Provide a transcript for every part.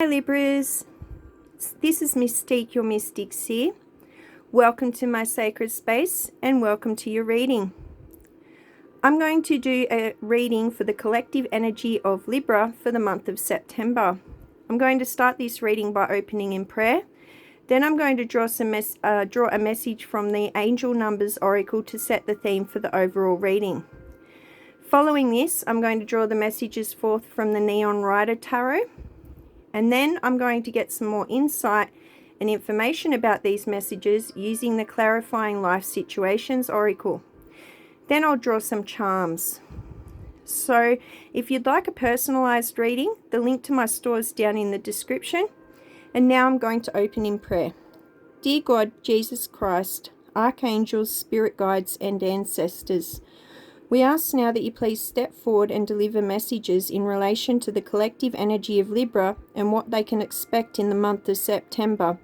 Hi Libras, this is Mystique, your Mystic Seer. Welcome to my sacred space and welcome to your reading. I'm going to do a reading for the collective energy of Libra for the month of September. I'm going to start this reading by opening in prayer. Then I'm going to draw a message from the Angel Numbers Oracle to set the theme for the overall reading. Following this, I'm going to draw the messages forth from the Neon Rider Tarot. And then I'm going to get some more insight and information about these messages using the Clarifying Life Situations Oracle. Then I'll draw some charms. So if you'd like a personalized reading, the link to my store is down in the description. And now I'm going to open in prayer. Dear God, Jesus Christ, archangels, spirit guides, and ancestors, we ask now that you please step forward and deliver messages in relation to the collective energy of Libra and what they can expect in the month of September.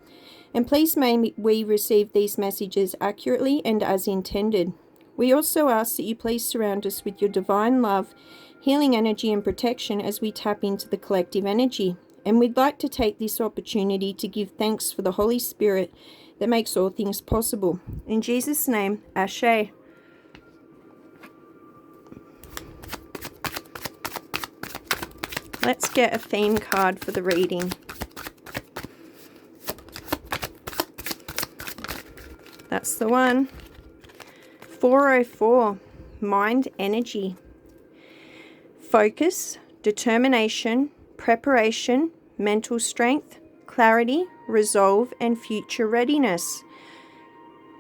And please may we receive these messages accurately and as intended. We also ask that you please surround us with your divine love, healing energy and protection as we tap into the collective energy. And we'd like to take this opportunity to give thanks for the Holy Spirit that makes all things possible. In Jesus' name, Ashe. Let's get a theme card for the reading. That's the one. 404, mind energy. Focus, determination, preparation, mental strength, clarity, resolve, and future readiness.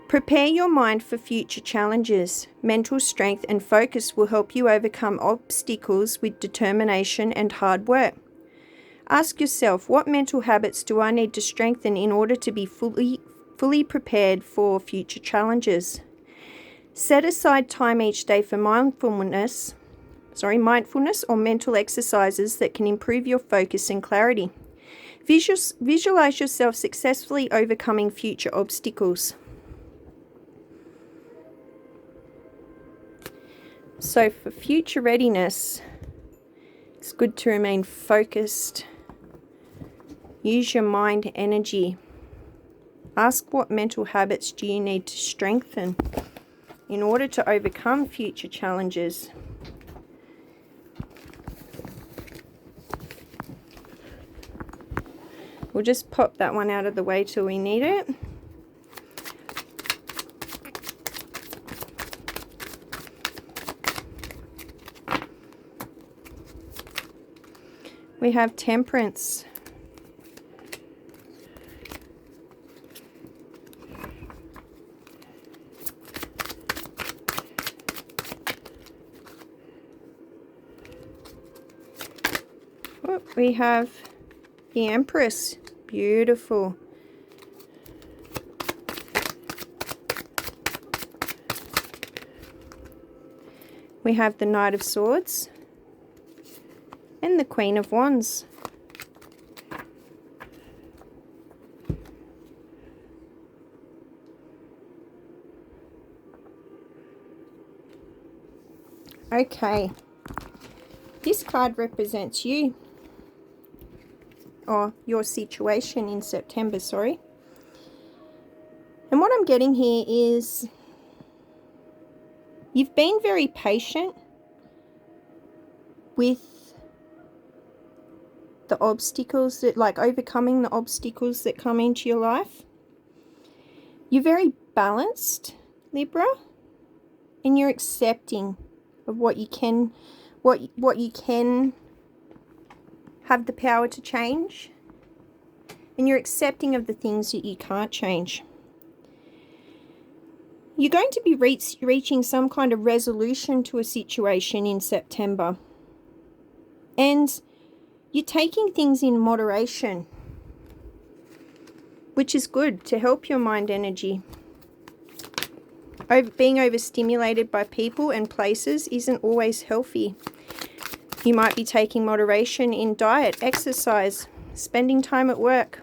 Prepare your mind for future challenges. Mental strength and focus will help you overcome obstacles with determination and hard work. Ask yourself, what mental habits do I need to strengthen in order to be fully prepared for future challenges? Set aside time each day for mindfulness or mental exercises that can improve your focus and clarity. Visualize yourself successfully overcoming future obstacles. So for future readiness, it's good to remain focused. Use your mind energy. Ask, what mental habits do you need to strengthen in order to overcome future challenges? We'll just pop that one out of the way till we need it. We have Temperance. We have the Empress. Beautiful. We have the Knight of Swords and the Queen of Wands. Okay, this card represents you, or your situation in September, sorry. And what I'm getting here is you've been very patient with the obstacles that, like overcoming the obstacles that come into your life. You're very balanced, Libra, and you're accepting of what you can have the power to change, and you're accepting of the things that you can't change. You're going to be reaching some kind of resolution to a situation in September, and you're taking things in moderation, which is good to help your mind energy. Being overstimulated by people and places isn't always healthy. You might be taking moderation in diet, exercise, spending time at work.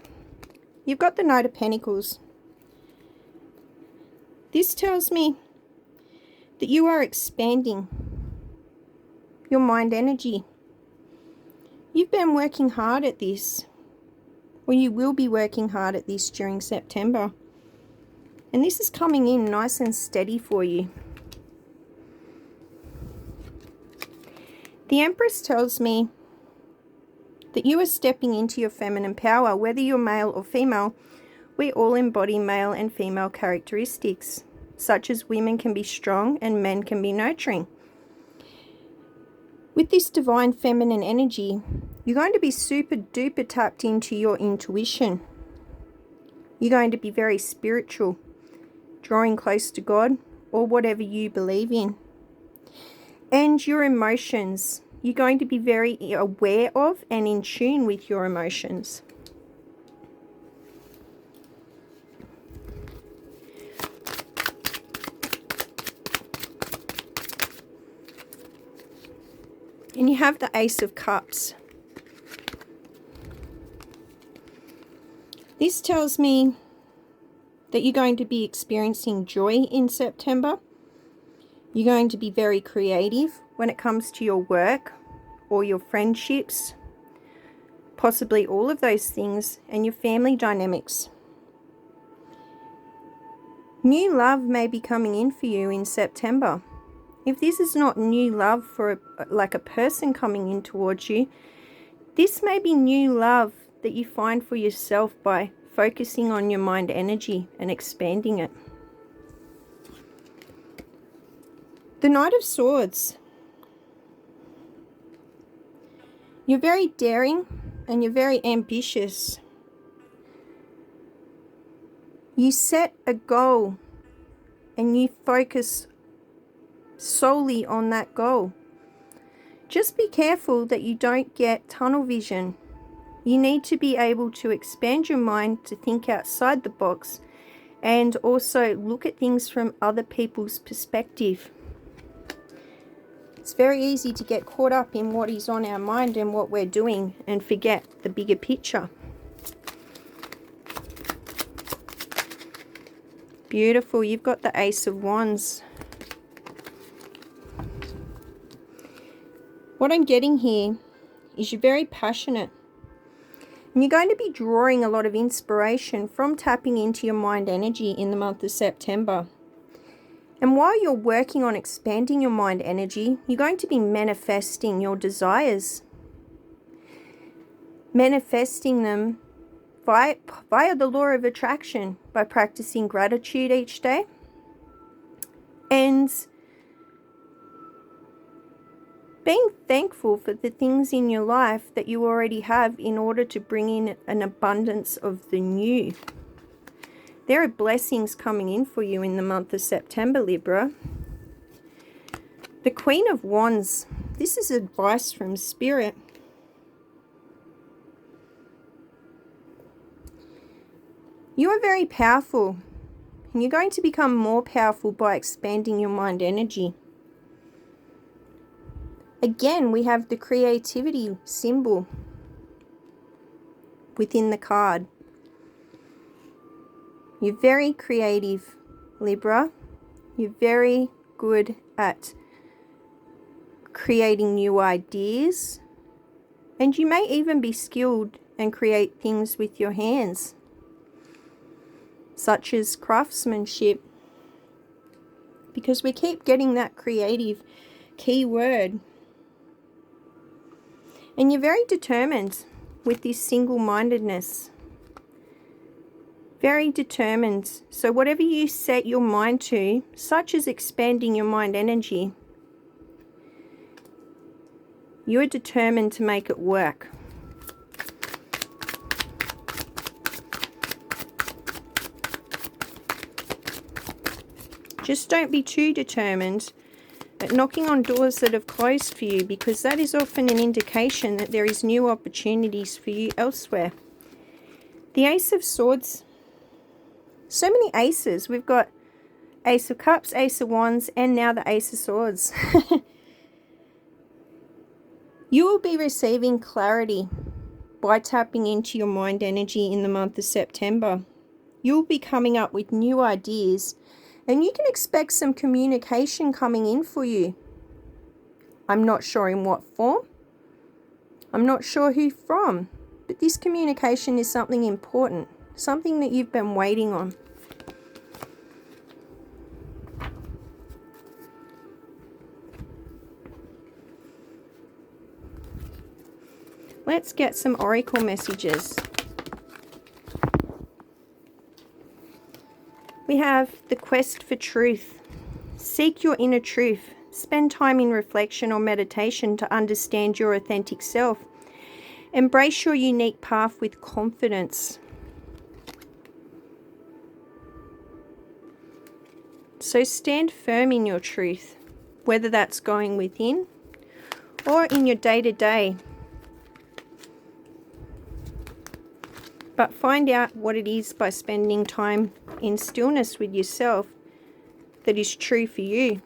You've got the Knight of Pentacles. This tells me that you are expanding your mind energy. You've been working hard at this. Well, you will be working hard at this during September. And this is coming in nice and steady for you. The Empress tells me that you are stepping into your feminine power. Whether you're male or female, we all embody male and female characteristics, such as women can be strong and men can be nurturing. With this divine feminine energy, you're going to be super duper tapped into your intuition. You're going to be very spiritual, drawing close to God or whatever you believe in. And your emotions, you're going to be very aware of and in tune with your emotions. And you have the Ace of Cups. This tells me that you're going to be experiencing joy in September. You're going to be very creative when it comes to your work or your friendships, possibly all of those things, and your family dynamics. New love may be coming in for you in September. If this is not new love for like a person coming in towards you, this may be new love that you find for yourself by focusing on your mind energy and expanding it. The Knight of Swords. You're very daring and you're very ambitious. You set a goal and you focus solely on that goal. Just be careful that you don't get tunnel vision. You need to be able to expand your mind to think outside the box and also look at things from other people's perspective. It's very easy to get caught up in what is on our mind and what we're doing and forget the bigger picture. Beautiful. You've got the Ace of Wands. What I'm getting here is you're very passionate. And you're going to be drawing a lot of inspiration from tapping into your mind energy in the month of September. And while you're working on expanding your mind energy, you're going to be manifesting your desires. Manifesting them via the law of attraction by practicing gratitude each day. And being thankful for the things in your life that you already have in order to bring in an abundance of the new. There are blessings coming in for you in the month of September, Libra. The Queen of Wands. This is advice from Spirit. You are very powerful, and you're going to become more powerful by expanding your mind energy. Again, we have the creativity symbol within the card. You're very creative, Libra. You're very good at creating new ideas. And you may even be skilled and create things with your hands, such as craftsmanship. Because we keep getting that creative keyword. And you're very determined with this single-mindedness. Very determined. So whatever you set your mind to, such as expanding your mind energy, you're determined to make it work. Just don't be too determined at knocking on doors that have closed for you, because that is often an indication that there is new opportunities for you elsewhere. The Ace of Swords. So many aces. We've got Ace of Cups, Ace of Wands, and now the Ace of Swords. You will be receiving clarity by tapping into your mind energy in the month of September. You'll be coming up with new ideas, and you can expect some communication coming in for you. I'm not sure in what form. I'm not sure who from. but this communication is something important, something that you've been waiting on. Let's get some oracle messages. We have the quest for truth. Seek your inner truth. Spend time in reflection or meditation to understand your authentic self. Embrace your unique path with confidence. So stand firm in your truth, whether that's going within or in your day-to-day. But find out what it is by spending time in stillness with yourself that is true for you.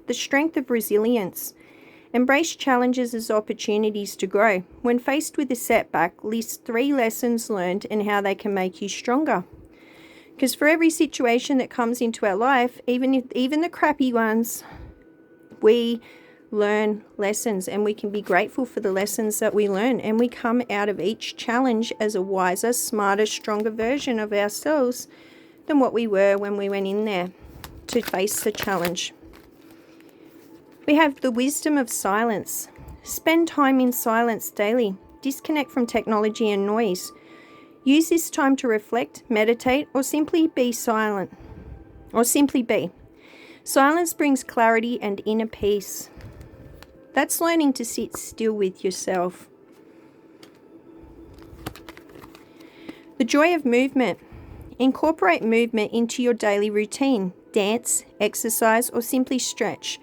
The strength of resilience. Embrace challenges as opportunities to grow. When faced with a setback, list 3 lessons learned and how they can make you stronger. Because for every situation that comes into our life, even the crappy ones, we learn lessons, and we can be grateful for the lessons that we learn, and we come out of each challenge as a wiser, smarter, stronger version of ourselves than what we were when we went in there to face the challenge. We have the wisdom of silence. Spend time in silence daily. Disconnect from technology and noise. Use this time to reflect, meditate, or simply be silent. Or simply be. Silence brings clarity and inner peace. That's learning to sit still with yourself. The joy of movement. Incorporate movement into your daily routine. Dance, exercise, or simply stretch.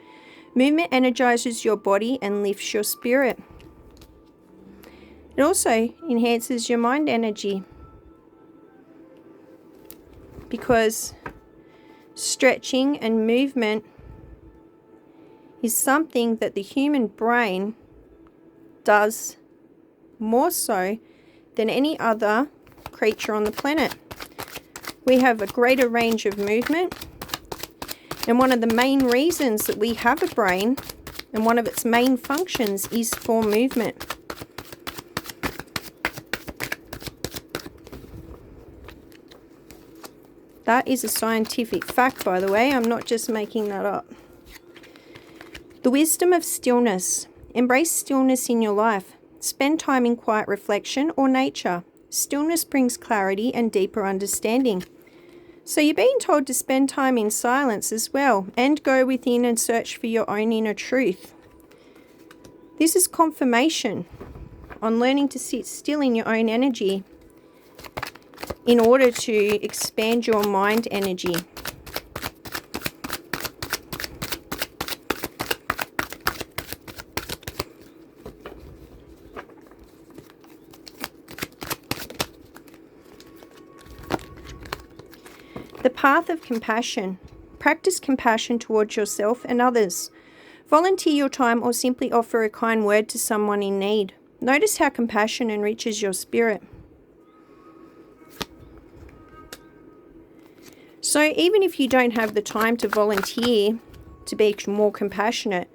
Movement energizes your body and lifts your spirit. It also enhances your mind energy, because stretching and movement is something that the human brain does more so than any other creature on the planet. We have a greater range of movement, and one of the main reasons that we have a brain and one of its main functions is for movement. That is a scientific fact, by the way. I'm not just making that up. The wisdom of stillness. Embrace stillness in your life. Spend time in quiet reflection or nature. Stillness brings clarity and deeper understanding. So you're being told to spend time in silence as well, and go within and search for your own inner truth. This is confirmation on learning to sit still in your own energy in order to expand your mind energy. The path of compassion. Practice compassion towards yourself and others. Volunteer your time or simply offer a kind word to someone in need. Notice how compassion enriches your spirit. So even if you don't have the time to volunteer to be more compassionate,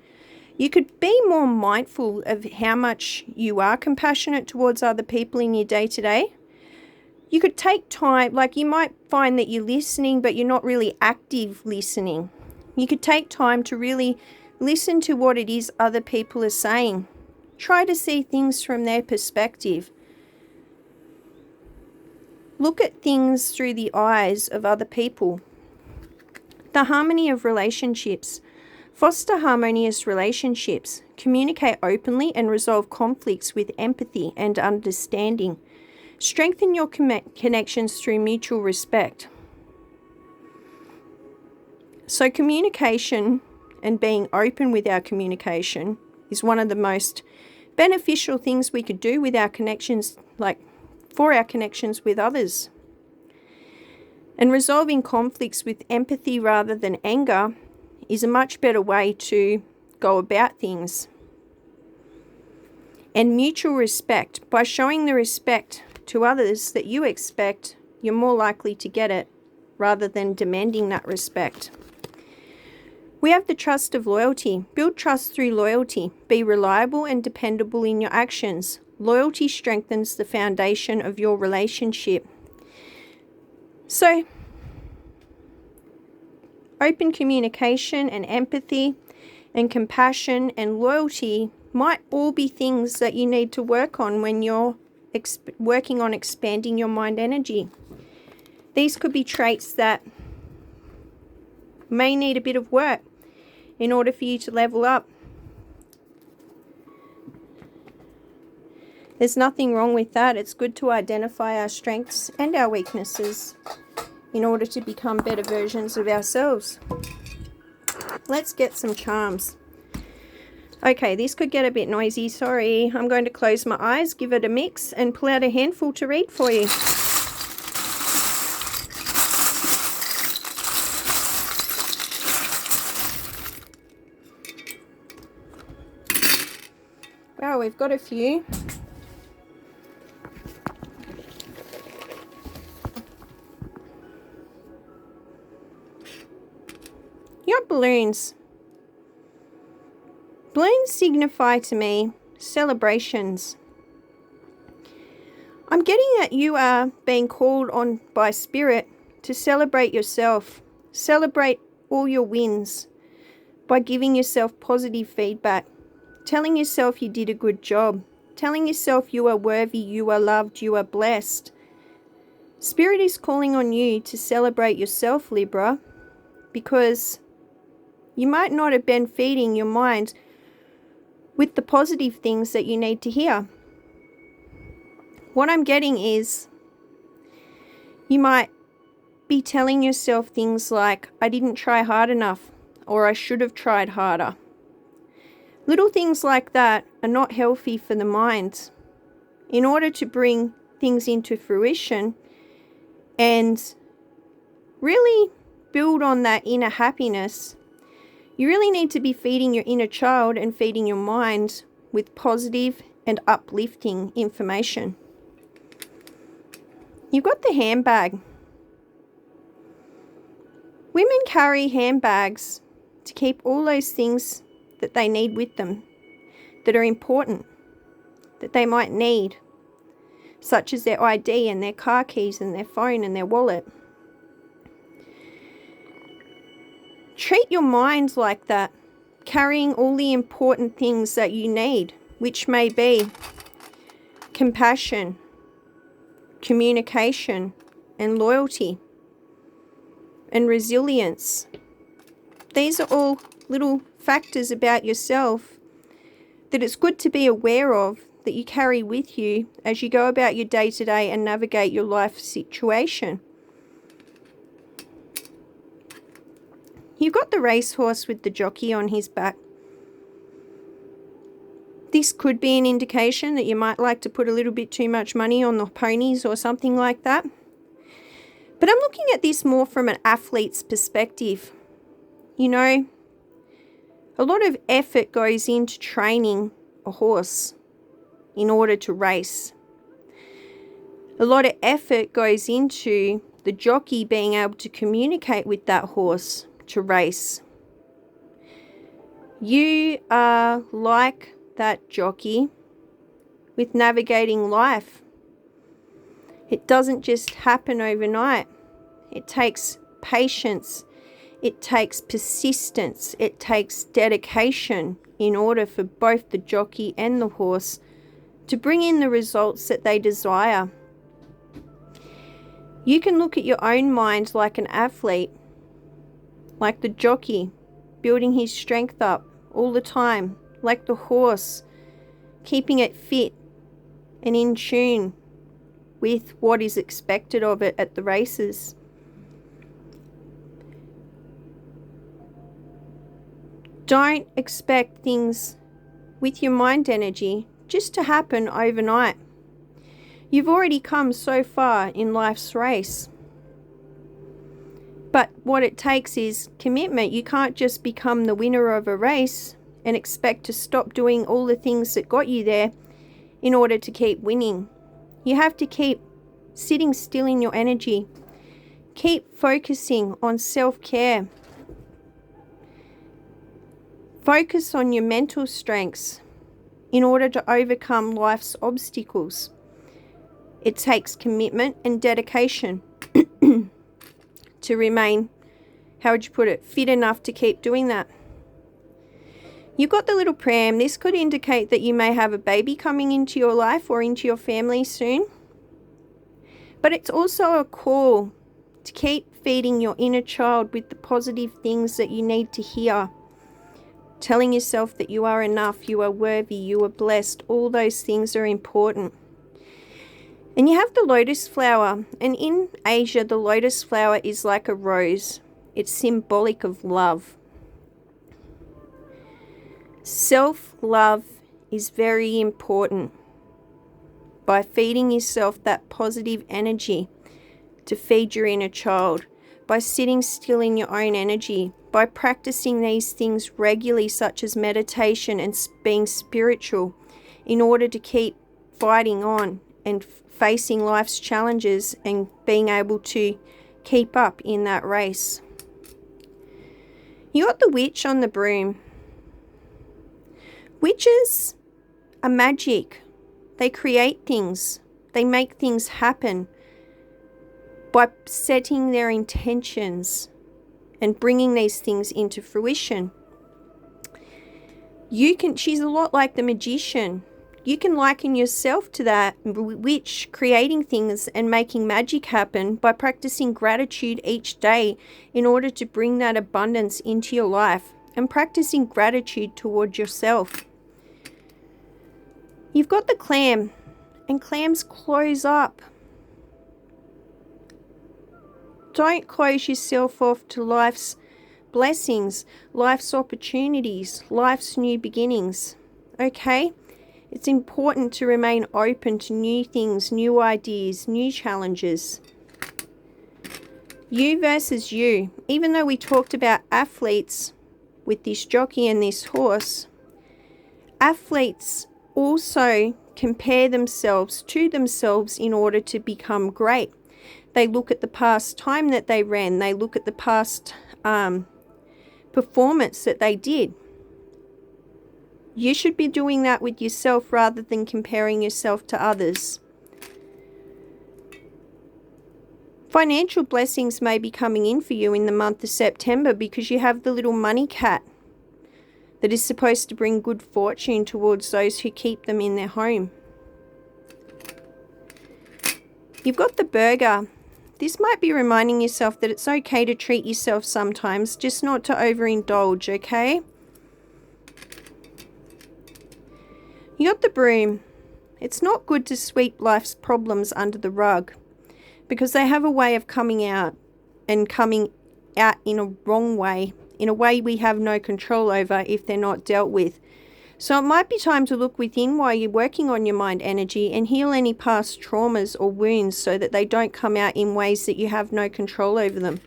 you could be more mindful of how much you are compassionate towards other people in your day-to-day. You could take time, like you might find that you're listening, but you're not really active listening. You could take time to really listen to what it is other people are saying. Try to see things from their perspective. Look at things through the eyes of other people. The harmony of relationships. Foster harmonious relationships. Communicate openly and resolve conflicts with empathy and understanding. Strengthen your connections through mutual respect. So communication and being open with our communication is one of the most beneficial things we could do with our connections, like for our connections with others. And resolving conflicts with empathy rather than anger is a much better way to go about things. And mutual respect. By showing the respect to others that you expect, you're more likely to get it rather than demanding that respect. We have the trust of loyalty. Build trust through loyalty. Be reliable and dependable in your actions. Loyalty strengthens the foundation of your relationship. So, open communication and empathy and compassion and loyalty might all be things that you need to work on when you're working on expanding your mind energy. These could be traits that may need a bit of work in order for you to level up. There's nothing wrong with that. It's good to identify our strengths and our weaknesses in order to become better versions of ourselves. Let's get some charms. Okay, this could get a bit noisy. Sorry. I'm going to close my eyes, give it a mix, and pull out a handful to read for you. Wow, we've got a few. Your balloons. Balloons signify to me celebrations. I'm getting that you are being called on by Spirit to celebrate yourself. Celebrate all your wins by giving yourself positive feedback, telling yourself you did a good job, telling yourself you are worthy, you are loved, you are blessed. Spirit is calling on you to celebrate yourself, Libra, because you might not have been feeding your mind with the positive things that you need to hear. What I'm getting is you might be telling yourself things like, I didn't try hard enough, or I should have tried harder. Little things like that are not healthy for the mind. In order to bring things into fruition and really build on that inner happiness, you really need to be feeding your inner child and feeding your mind with positive and uplifting information. You've got the handbag. Women carry handbags to keep all those things that they need with them, that are important, that they might need, such as their ID and their car keys and their phone and their wallet. Treat your mind like that, carrying all the important things that you need, which may be compassion, communication, and loyalty, and resilience. These are all little factors about yourself that it's good to be aware of, that you carry with you as you go about your day-to-day and navigate your life situation. You've got the racehorse with the jockey on his back. This could be an indication that you might like to put a little bit too much money on the ponies or something like that. But I'm looking at this more from an athlete's perspective. You know, a lot of effort goes into training a horse in order to race. A lot of effort goes into the jockey being able to communicate with that horse to race. You are like that jockey with navigating life. It doesn't just happen overnight. It takes patience. It takes persistence. It takes dedication in order for both the jockey and the horse to bring in the results that they desire. You can look at your own mind like an athlete, like the jockey, building his strength up all the time, like the horse, keeping it fit and in tune with what is expected of it at the races. Don't expect things with your mind energy just to happen overnight. You've already come so far in life's race. But what it takes is commitment. You can't just become the winner of a race and expect to stop doing all the things that got you there in order to keep winning. You have to keep sitting still in your energy. Keep focusing on self-care. Focus on your mental strengths. in order to overcome life's obstacles. It takes commitment and dedication to remain, how would you put it, fit enough to keep doing that. You've got the little pram. This could indicate that you may have a baby coming into your life or into your family soon. But it's also a call to keep feeding your inner child with the positive things that you need to hear. Telling yourself that you are enough, you are worthy, you are blessed. All those things are important. And you have the lotus flower. And in Asia, the lotus flower is like a rose. It's symbolic of love. Self-love is very important. By feeding yourself that positive energy to feed your inner child, by sitting still in your own energy, by practicing these things regularly, such as meditation and being spiritual, in order to keep fighting on and facing life's challenges and being able to keep up in that race. You got the witch on the broom. Witches are magic. They create things. They make things happen by setting their intentions and bringing these things into fruition. She's a lot like the magician. You can liken yourself to that witch, creating things and making magic happen by practicing gratitude each day in order to bring that abundance into your life, and practicing gratitude towards yourself. You've got the clam, and clams close up. Don't close yourself off to life's blessings, life's opportunities, life's new beginnings. Okay? It's important to remain open to new things, new ideas, new challenges. You versus you. Even though we talked about athletes with this jockey and this horse, athletes also compare themselves to themselves in order to become great. They look at the past time that they ran. They look at the past performance that they did. You should be doing that with yourself rather than comparing yourself to others. Financial blessings may be coming in for you in the month of September because you have the little money cat that is supposed to bring good fortune towards those who keep them in their home. You've got the burger. This might be reminding yourself that it's okay to treat yourself sometimes, just not to overindulge, okay? You got the broom. It's not good to sweep life's problems under the rug because they have a way of coming out and coming out in a wrong way, in a way we have no control over if they're not dealt with. So it might be time to look within while you're working on your mind energy and heal any past traumas or wounds so that they don't come out in ways that you have no control over them.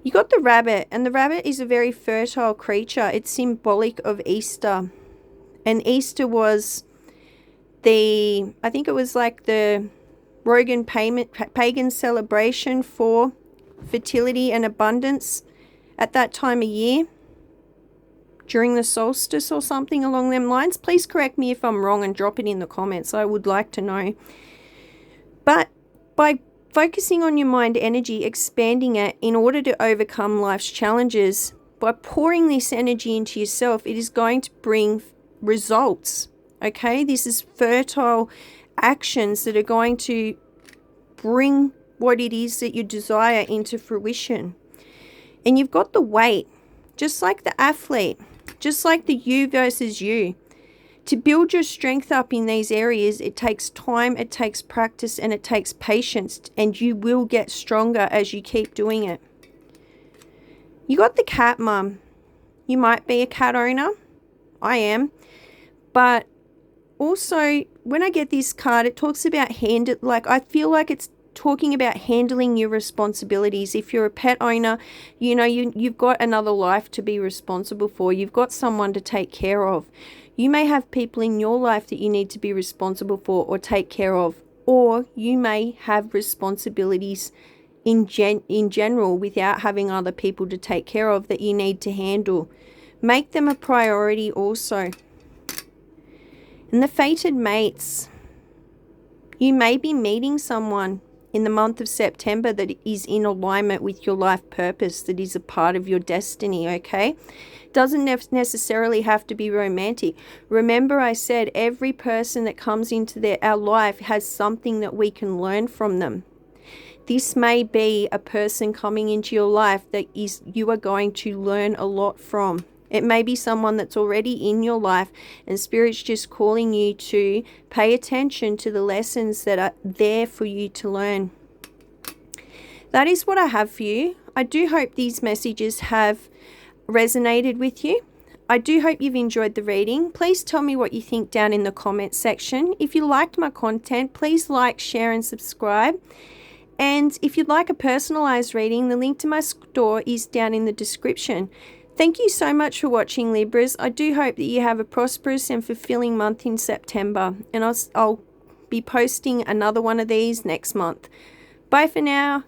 You got the rabbit, and the rabbit is a very fertile creature. It's symbolic of Easter. And Easter was I think it was like the Roman pagan celebration for fertility and abundance at that time of year during the solstice or something along them lines. Please correct me if I'm wrong and drop it in the comments. I would like to know. But by focusing on your mind energy, expanding it in order to overcome life's challenges, by pouring this energy into yourself, it is going to bring results. Okay, this is fertile actions that are going to bring what it is that you desire into fruition. And you've got the weight, just like the athlete, just like the you versus you. To build your strength up in these areas, it takes time, it takes practice, and it takes patience, and you will get stronger as you keep doing it. You got the cat, mum. You might be a cat owner. I am. But also, when I get this card, it talks about I feel like it's talking about handling your responsibilities. If you're a pet owner, you've got another life to be responsible for. You've got someone to take care of. You may have people in your life that you need to be responsible for or take care of, or you may have responsibilities in general without having other people to take care of that you need to handle. Make them a priority also. And the fated mates. You may be meeting someone in the month of September that is in alignment with your life purpose, that is a part of your destiny, okay? Doesn't necessarily have to be romantic. Remember, I said every person that comes into our life has something that we can learn from them. This may be a person coming into your life that you are going to learn a lot from. It may be someone that's already in your life and Spirit's just calling you to pay attention to the lessons that are there for you to learn. That is what I have for you. I do hope these messages have resonated with you. I do hope you've enjoyed the reading. Please tell me what you think down in the comments section. If you liked my content, please like, share and subscribe. And if you'd like a personalized reading, the link to my store is down in the description. Thank you so much for watching, Libras. I do hope that you have a prosperous and fulfilling month in September. And I'll be posting another one of these next month. Bye for now.